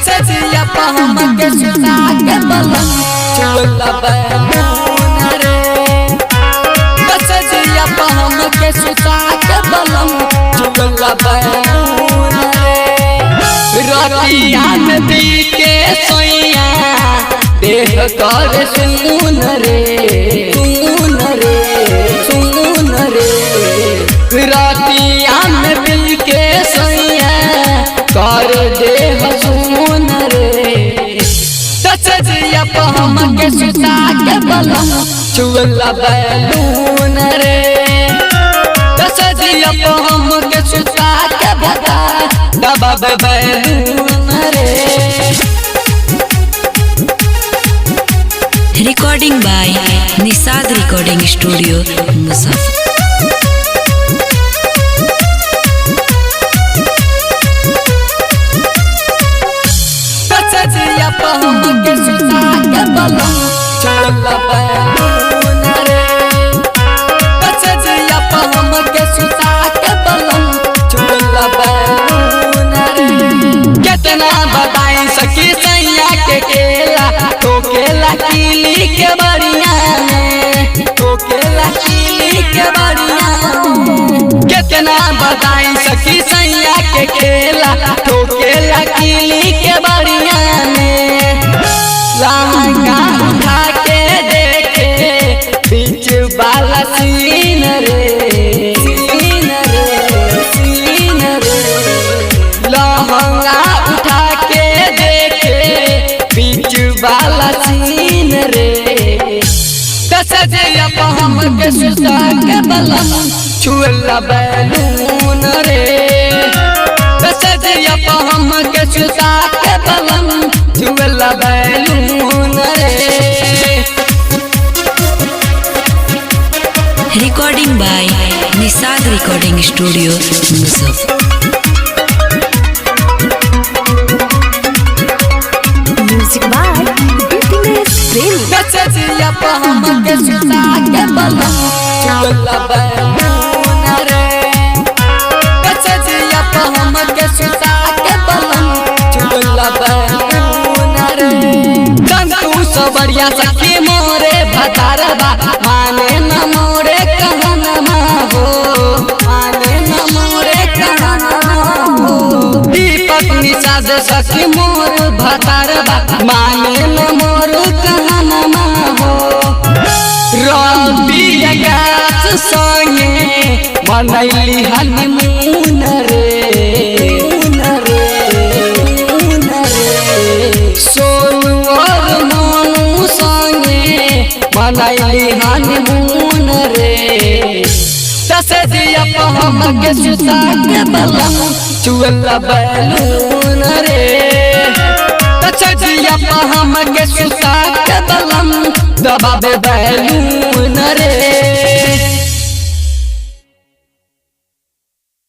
सजिया पहम के सुता के बलम चुला बैलून रे सजिया पहम के सुता के बलम चुला बैलून रे रतिया नदी के सोइया देह कर सुन रे सुन रे सुन रे रतिया नदी के सोइया कर देह सुन रे सजिया पहम के सुता के बलम चुला बैलून रे सजिया पहम के सुता के बता दबा बैलून रे। Recording by Nisad Recording Studio, Muzaffar. सजिया पहम के सुता के बलम चुला बैलून रे सजिया पहम के सुता के बलम चुला बैलून रे कितना बताई सखी सैया के केला तो केला कीली के बढ़िया तो केला कीली के बढ़िया कितना बताई सखी सैया के केला तो केला कीली के बढ़िया लहंगा उठा के देखे बीच वाला सीन रे सीन रे सीन रे लहंगा उठा के देखे बीच वाला सीन रे सजिया पहम के सुता के बलम चुला बैलून रे सजिया पहम के सुता के बलम चुला बैलून रे। Recording by Nisad Recording Studio, Muzaffar. Music by Fitness Premi. सजिया पहम के सुता के बलम चुला बैलून रे सजिया पहम के सुता के बलम चुला बैलून रे तू सबरिया सखी मोरे भतारबा माने न मोरे कहनमा हो माने न मोरे कहनमा हो दीपक निषाद सखी मोर भतारबा माने न मोर कहनमा हो रवि आकाश संगे मनैली हनीमून रे सोनू और मोनू संगे मनैली हनीमून रे सजिया पहम के सुता के बलम चुला बैलून रे सजिया पहम के सुता के बलम दबा बैलून रे।